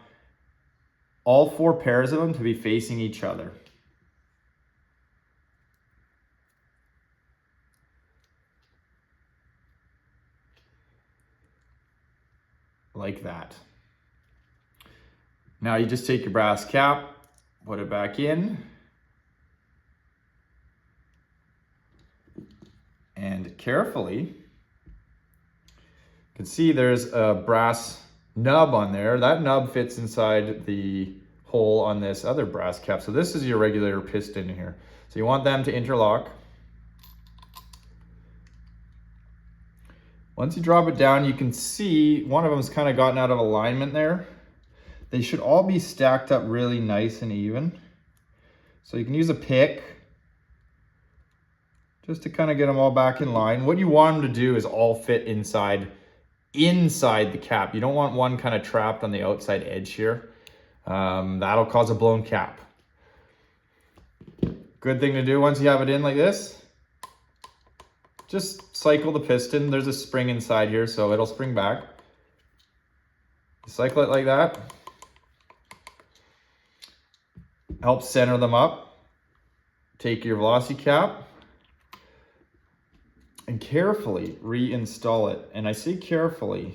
all 4 pairs of them to be facing each other. Like that. Now you just take your brass cap, put it back in, and carefully, you can see there's a brass nub on there. That nub fits inside the hole on this other brass cap. So this is your regulator piston here. So you want them to interlock. Once you drop it down, you can see one of them's kind of gotten out of alignment there. They should all be stacked up really nice and even. So you can use a pick just to kind of get them all back in line. What you want them to do is all fit inside the cap. You don't want one kind of trapped on the outside edge here. That'll cause a blown cap. Good thing to do once you have it in like this, just cycle the piston. There's a spring inside here, so it'll spring back. Cycle it like that. Helps center them up. Take your velocity cap and carefully reinstall it. And I say carefully.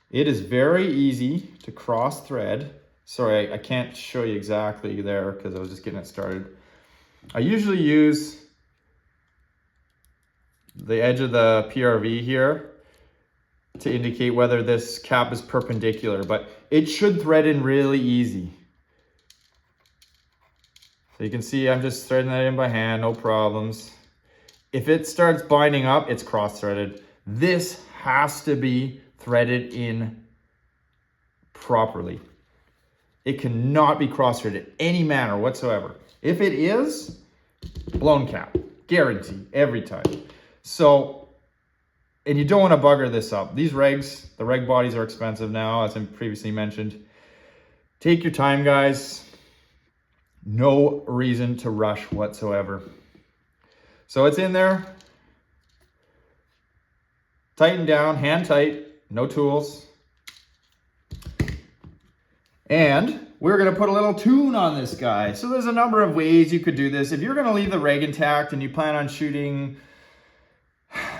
It is very easy to cross thread. Sorry, I can't show you exactly there because I was just getting it started. I usually use the edge of the PRV here to indicate whether this cap is perpendicular, but it should thread in really easy. So you can see I'm just threading that in by hand, no problems. If it starts binding up, it's cross-threaded. This has to be threaded in properly. It cannot be cross-threaded any manner whatsoever. If it is, blown cap, guarantee, every time. So, and you don't want to bugger this up. These regs, the reg bodies are expensive now, as I previously mentioned. Take your time, guys. No reason to rush whatsoever. So it's in there. Tighten down, hand tight, no tools. And we're gonna put a little tune on this guy. So there's a number of ways you could do this. If you're gonna leave the reg intact and you plan on shooting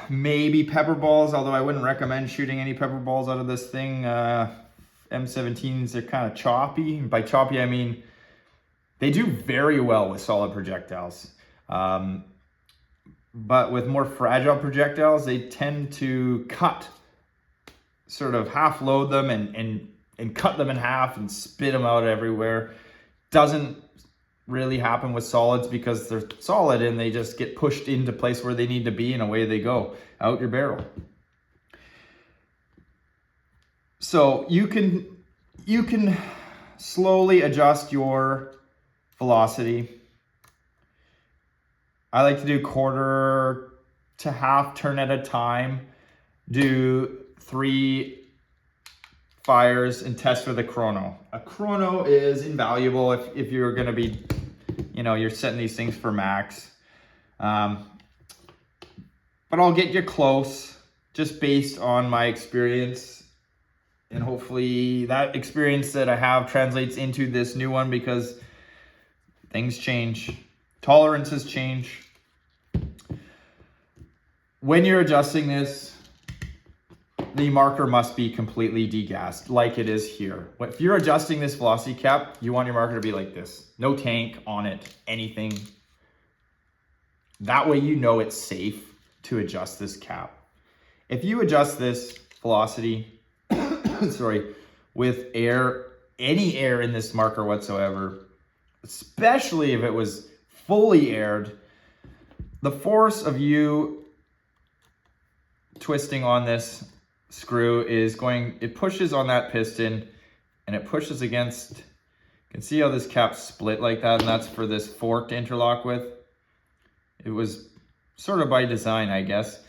maybe pepper balls, although I wouldn't recommend shooting any pepper balls out of this thing. M17s, they're kind of choppy. And by choppy, I mean they do very well with solid projectiles. But with more fragile projectiles, they tend to cut, sort of half load them and cut them in half and spit them out everywhere. Doesn't really happen with solids because they're solid and they just get pushed into place where they need to be and away they go, out your barrel. So you can slowly adjust your velocity. I like to do quarter to half turn at a time, do 3 fires and test with a chrono. A chrono is invaluable if you're gonna be, you know, you're setting these things for max. But I'll get you close just based on my experience, and hopefully that experience that I have translates into this new one, because things change, tolerances change. When you're adjusting this, the marker must be completely degassed like it is here. If you're adjusting this velocity cap, you want your marker to be like this. No tank on it, anything. That way you know it's safe to adjust this cap. If you adjust this velocity, sorry, with air, any air in this marker whatsoever, especially if it was fully aired, the force of you twisting on this screw is going, it pushes on that piston and it pushes against, you can see how this cap's split like that, and that's for this fork to interlock with. It was sort of by design, I guess.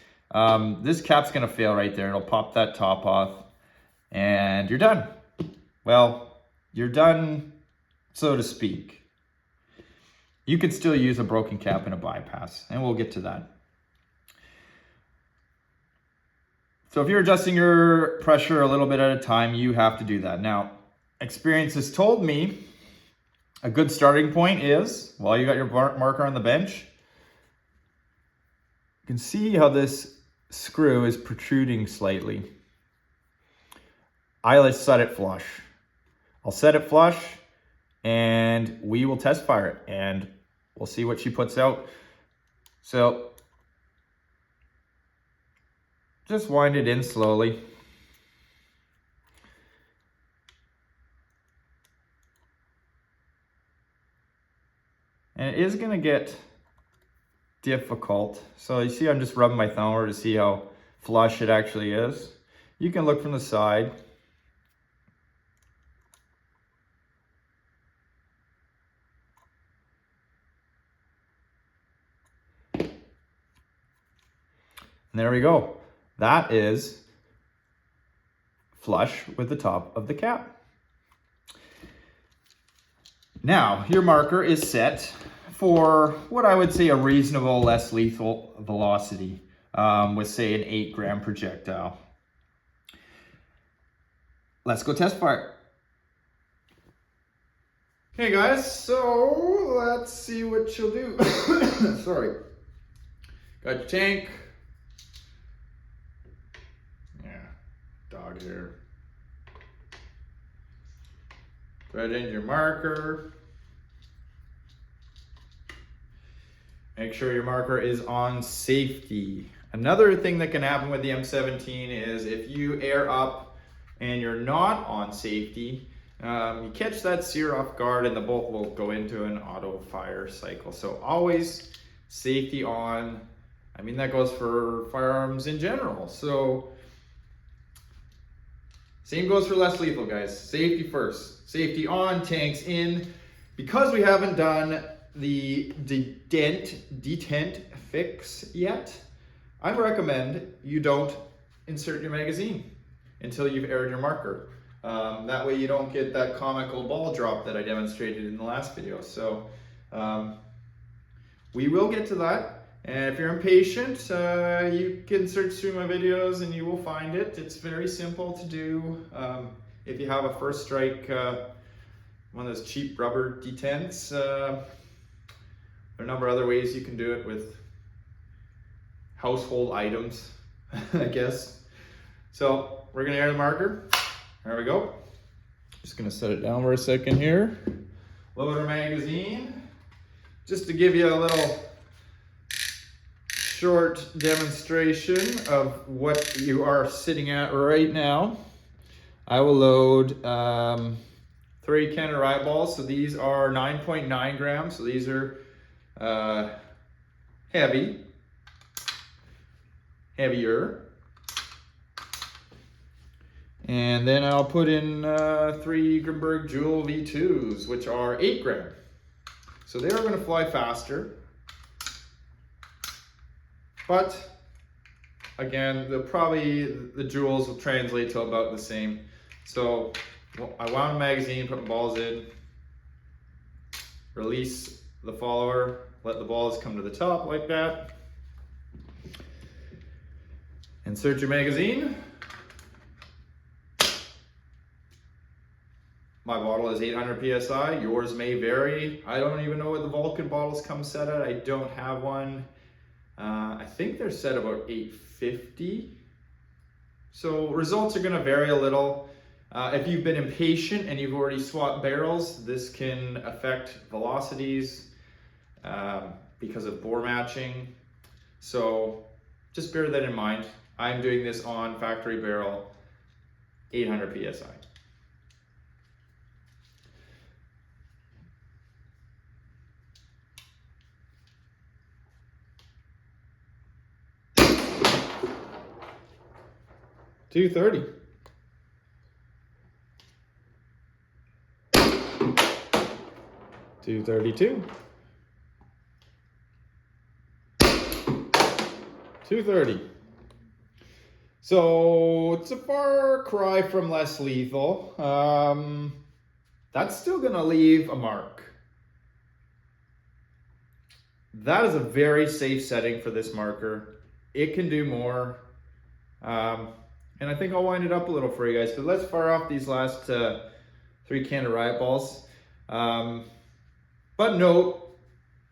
This cap's gonna fail right there. It'll pop that top off and you're done. Well, you're done, so to speak. You could still use a broken cap and a bypass, and we'll get to that. So if you're adjusting your pressure a little bit at a time, you have to do that. Now, experience has told me a good starting point is, while you got your marker on the bench, you can see how this screw is protruding slightly. I like to set it flush. I'll set it flush and we will test fire it and we'll see what she puts out. So just wind it in slowly. And it is gonna get difficult. So you see I'm just rubbing my thumb over to see how flush it actually is. You can look from the side. And there we go. That is flush with the top of the cap. Now, your marker is set for what I would say a reasonable, less lethal velocity with say an 8 gram projectile. Let's go test fire. Okay guys, so let's see what she'll do. Sorry. Got your tank. Dog hair. Thread in your marker. Make sure your marker is on safety. Another thing that can happen with the M17 is if you air up and you're not on safety, you catch that sear off guard and the bolt will go into an auto fire cycle. So always safety on. I mean, that goes for firearms in general. So same goes for less lethal, guys. Safety first. Safety on, tanks in. Because we haven't done the detent fix yet, I recommend you don't insert your magazine until you've aired your marker. That way you don't get that comical ball drop that I demonstrated in the last video. So we will get to that. And if you're impatient, you can search through my videos and you will find it. It's very simple to do. If you have a First Strike, one of those cheap rubber detents, there are a number of other ways you can do it with household items, I guess. So we're gonna air the marker. There we go. Just gonna set it down for a second here. Load our magazine. Just to give you a little short demonstration of what you are sitting at right now. I will load 3 Canada Rye balls. So these are 9.9 grams. So these are heavier. And then I'll put in 3 Grimberg Jewel V2s, which are 8 gram. So they are going to fly faster. but again, the joules will translate to about the same. So I wound the magazine, put the balls in, release the follower, let the balls come to the top like that. Insert your magazine. My bottle is 800 PSI, yours may vary. I don't even know what the Valken bottles come set at. I don't have one. I think they're set about 850. So results are gonna vary a little. If you've been impatient and you've already swapped barrels, this can affect velocities because of bore matching. So just bear that in mind. I'm doing this on factory barrel, 800 PSI. $230. $232. $230. So it's a far cry from less lethal. That's still gonna leave a mark. That is a very safe setting for this marker. It can do more. And I think I'll wind it up a little for you guys, but let's fire off these last 3 Canada Riot balls. But note,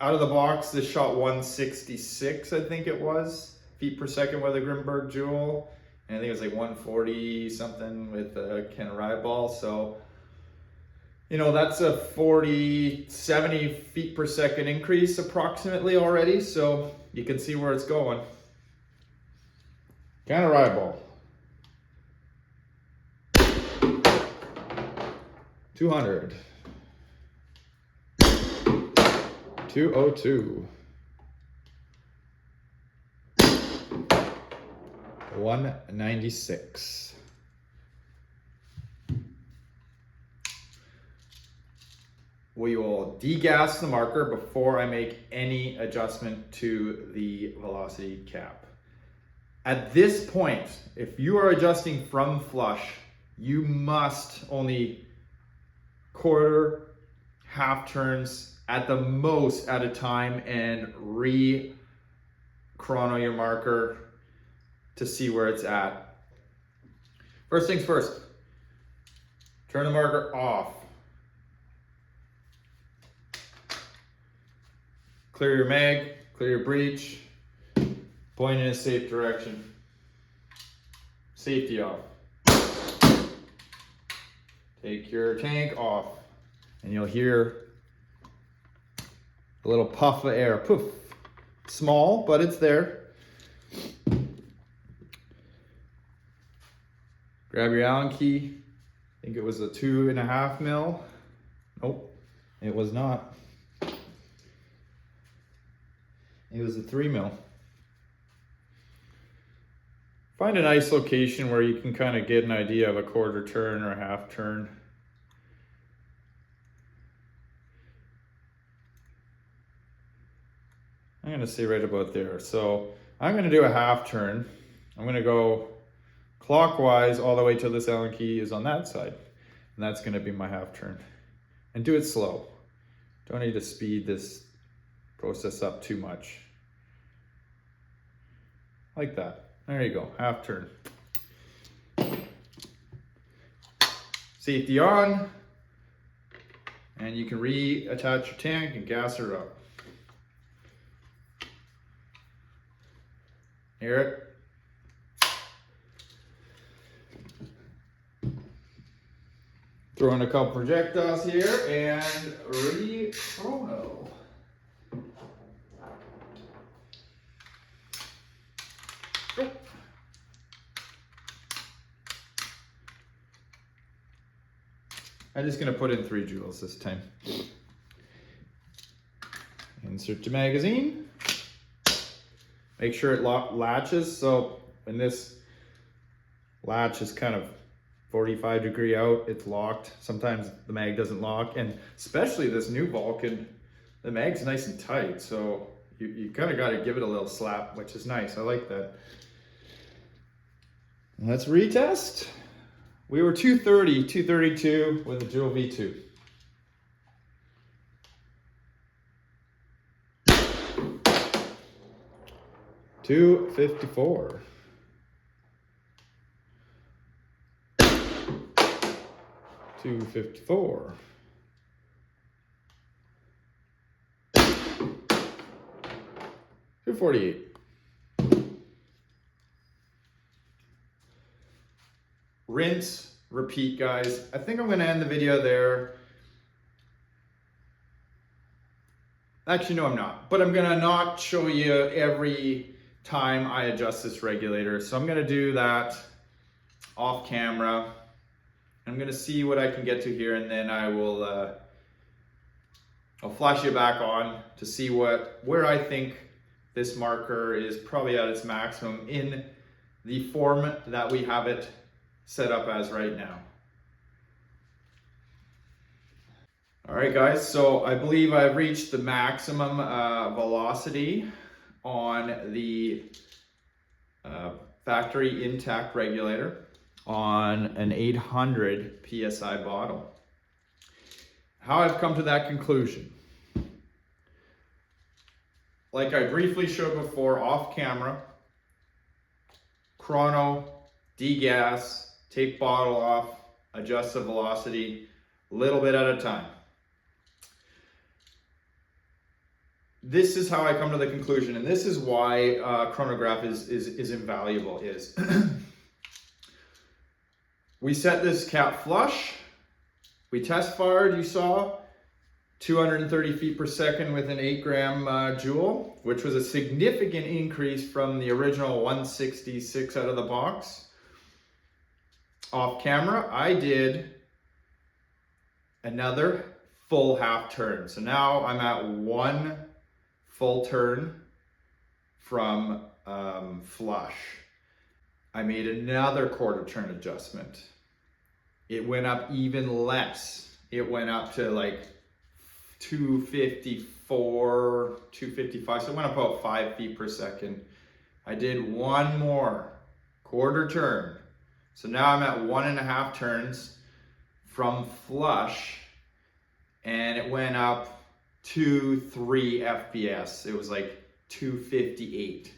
out of the box, this shot 166, I think it was, feet per second with a Grimberg Joule. And I think it was like 140 something with a Canada Riot ball. So, you know, that's a 70 feet per second increase approximately already. So you can see where it's going. Canada Riot ball. 200. 202. 196. We will degas the marker before I make any adjustment to the velocity cap. At this point, if you are adjusting from flush, you must only quarter, half turns at the most at a time and re-chrono your marker to see where it's at. First things first, turn the marker off. Clear your mag, clear your breech, point in a safe direction. Safety off. Take your tank off and you'll hear a little puff of air, poof. Small, but it's there. Grab your Allen key. I think it was a 2.5 mil. Nope, it was not. It was a 3 mil. Find a nice location where you can kind of get an idea of a quarter turn or a half turn. I'm gonna say right about there. So I'm gonna do a half turn. I'm gonna go clockwise all the way till this Allen key is on that side. And that's gonna be my half turn. And do it slow. Don't need to speed this process up too much. Like that. There you go, half turn. Safety on. And you can reattach your tank and gas her up. Hear it? Throw in a couple projectiles here and re-chrono. Go. I'm just gonna put in 3 joules this time. Insert your magazine. Make sure it latches, so when this latch is kind of 45 degree out, it's locked. Sometimes the mag doesn't lock, and especially this new Valken, the mag's nice and tight, so you kind of got to give it a little slap, which is nice. I like that. Let's retest. We were 230, 232 with a dual V2. $254. $254. $248. Rinse, repeat, guys. I think I'm going to end the video there. Actually, no, I'm not. But I'm going to not show you every time I adjust this regulator. So I'm going to do that off camera. I'm going to see what I can get to here, and then I will I'll flash you back on to see where I think this marker is probably at its maximum in the form that we have it set up as right now. All right, guys, so I believe I've reached the maximum velocity on the factory intact regulator on an 800 PSI bottle. How I've come to that conclusion. Like I briefly showed before off camera, chrono, degas, take bottle off, adjust the velocity, a little bit at a time. This is how I come to the conclusion, and this is why chronograph is invaluable. Is we set this cap flush, we test fired, you saw, 230 feet per second with an 8 gram joule, which was a significant increase from the original 166 out of the box. Off camera, I did another full half turn. So now I'm at 1 full turn from flush. I made another quarter turn adjustment. It went up even less. It went up to like 254, 255. So it went up about 5 feet per second. I did one more quarter turn. So now I'm at 1.5 turns from flush, and it went up 2-3 FPS. It was like 258.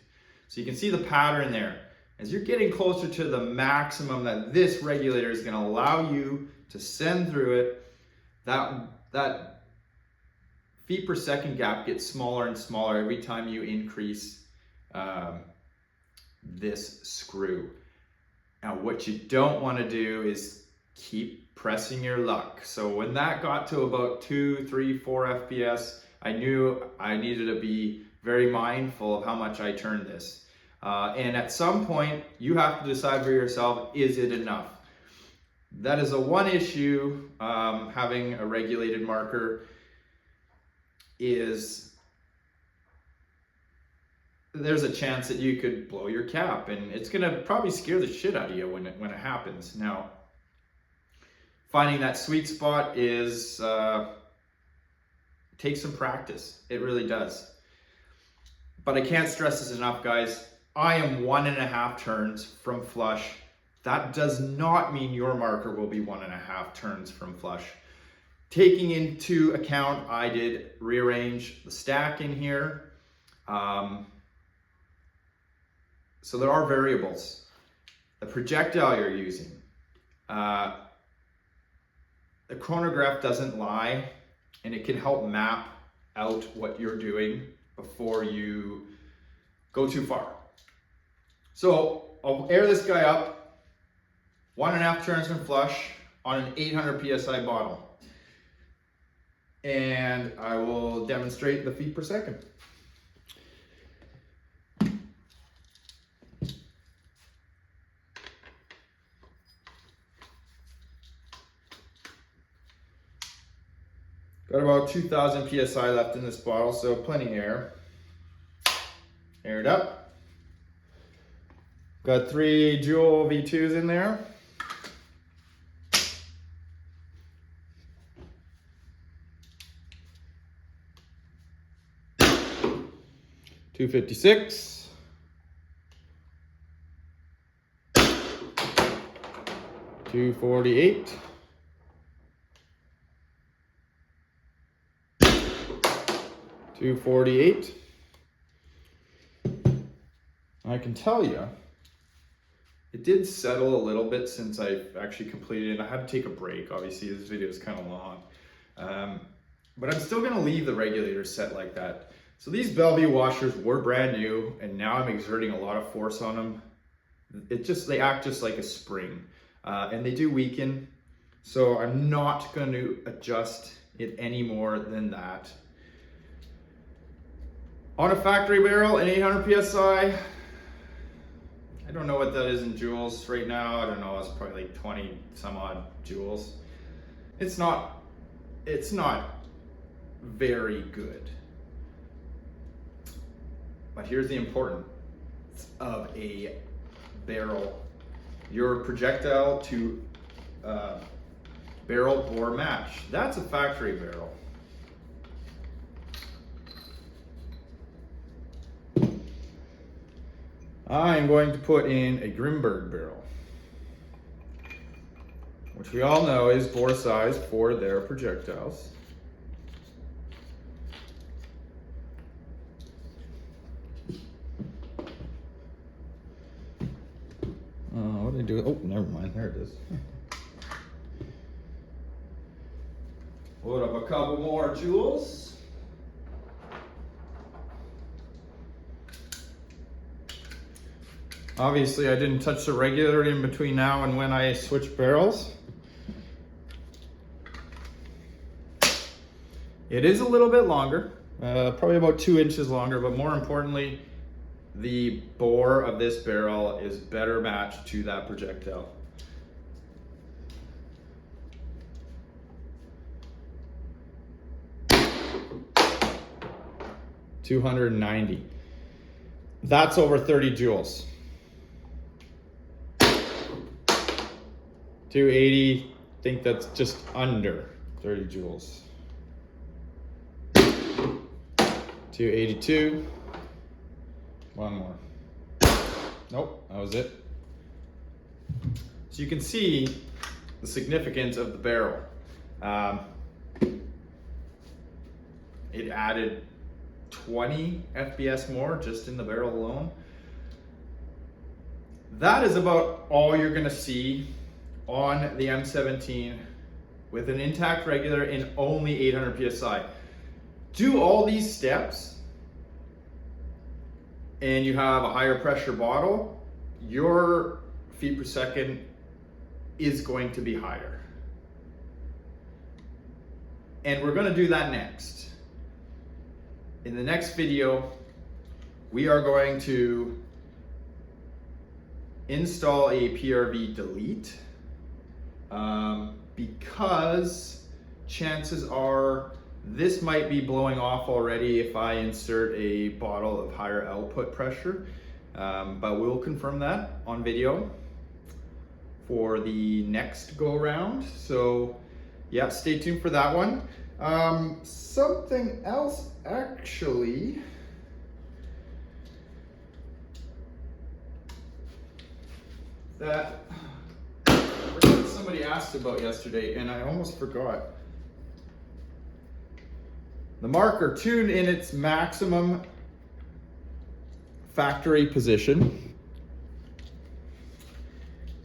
So you can see the pattern there. As you're getting closer to the maximum that this regulator is going to allow you to send through it, that feet per second gap gets smaller and smaller every time you increase this screw. Now, what you don't want to do is keep pressing your luck. So when that got to about 2, 3, 4 FPS, I knew I needed to be very mindful of how much I turned this. And at some point, you have to decide for yourself, is it enough? That is one issue having a regulated marker is there's a chance that you could blow your cap, and it's gonna probably scare the shit out of you when it happens. Now, finding that sweet spot is takes some practice. It really does. But I can't stress this enough, guys. I am 1.5 turns from flush. That does not mean your marker will be 1.5 turns from flush. Taking into account, I did rearrange the stack in here. So there are variables. The projectile you're using. The chronograph doesn't lie, and it can help map out what you're doing before you go too far. So I'll air this guy up, 1.5 turns from flush on an 800 PSI bottle. And I will demonstrate the feet per second. Got about 2,000 PSI left in this bottle, so plenty of air. Air it up. Got 3 Joule V2s in there. 256. 248. 248. I can tell you, it did settle a little bit since I actually completed it. I had to take a break. Obviously, this video is kind of long. But I'm still going to leave the regulator set like that. So these Bellevue washers were brand new, and now I'm exerting a lot of force on them. They act just like a spring, and they do weaken. So I'm not going to adjust it any more than that. On a factory barrel, an 800 PSI, I don't know what that is in joules right now. I don't know, it's probably like 20 some odd joules. It's not very good. But here's the importance of a barrel. Your projectile to barrel bore match. That's a factory barrel. I'm going to put in a Grimberg barrel, which we all know is bore size for their projectiles. What did I do? Oh, never mind. There it is. Load up a couple more joules. Obviously, I didn't touch the regulator in between now and when I switched barrels. It is a little bit longer, probably about 2 inches longer, but more importantly, the bore of this barrel is better matched to that projectile. $290. That's over 30 joules. 280, I think that's just under 30 joules. 282. One more. Nope, that was it. So you can see the significance of the barrel. It added 20 FPS more just in the barrel alone. That is about all you're gonna see on the M17 with an intact regulator in only 800 PSI. Do all these steps and you have a higher pressure bottle, your feet per second is going to be higher. And we're gonna do that next. In the next video, we are going to install a PRV delete because chances are this might be blowing off already if I insert a bottle of higher output pressure, but we'll confirm that on video for the next go around. So yeah, stay tuned for that one. Something else actually, that somebody asked about yesterday and I almost forgot. The marker tuned in its maximum factory position.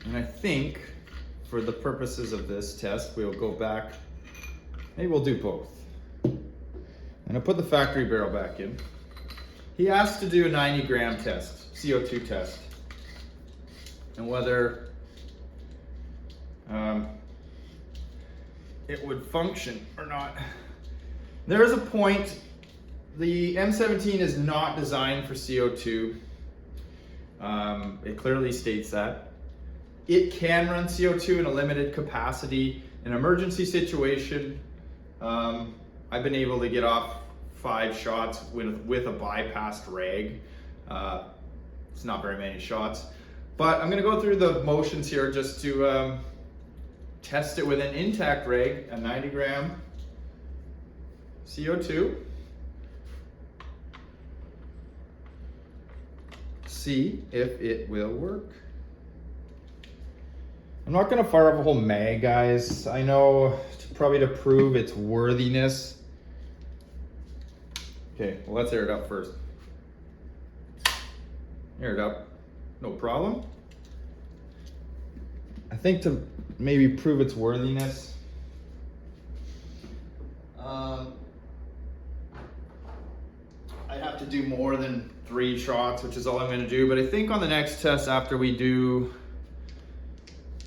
And I think for the purposes of this test, we'll go back, maybe we'll do both. And I'll put the factory barrel back in. He asked to do a 90-gram test, CO2 test, and whether it would function or not. There is a point, the M17 is not designed for CO2. It clearly states that. It can run CO2 in a limited capacity. In an emergency situation, I've been able to get off 5 shots with a bypassed rag. It's not very many shots. But I'm gonna go through the motions here just to test it with an intact rag, a 90-gram CO2. see if it will work. I'm not gonna fire up a whole mag, guys. I know probably to prove its worthiness. Okay, well, let's air it up first. Air it up, no problem. I think to maybe prove its worthiness, I have to do more than 3 shots, which is all I'm gonna do. But I think on the next test after we do,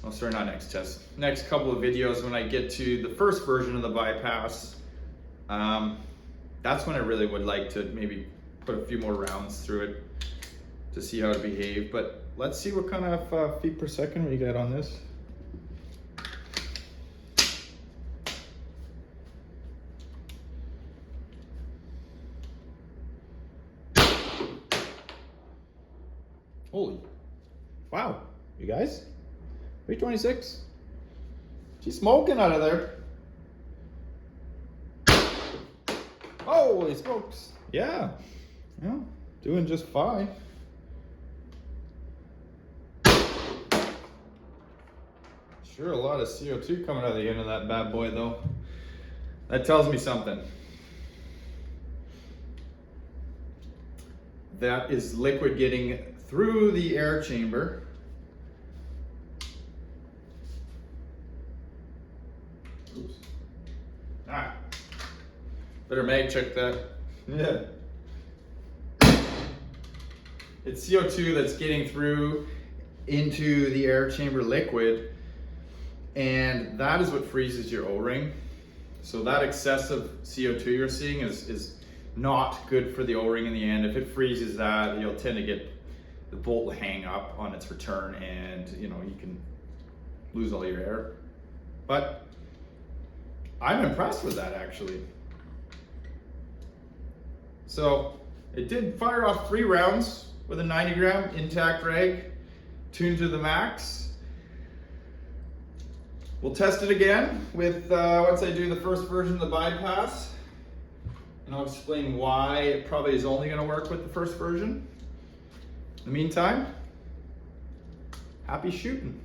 oh sorry, not next test, next couple of videos when I get to the first version of the bypass, that's when I really would like to maybe put a few more rounds through it to see how it behaves. But let's see what kind of feet per second we get on this. Holy, wow, you guys, 326. She's smoking out of there. Holy smokes, yeah, doing just fine. Sure, a lot of CO2 coming out of the end of that bad boy though. That tells me something. That is liquid getting through the air chamber. Oops. Better mag check that. Yeah. It's CO2 that's getting through into the air chamber liquid, and that is what freezes your O-ring. So that excessive CO2 you're seeing is not good for the O-ring in the end. If it freezes that, you'll tend to get the bolt will hang up on its return, and you can lose all your air. But I'm impressed with that actually. So it did fire off 3 rounds with a 90 gram intact rag tuned to the max. We'll test it again with once I do the first version of the bypass, and I'll explain why it probably is only going to work with the first version. In the meantime, happy shooting.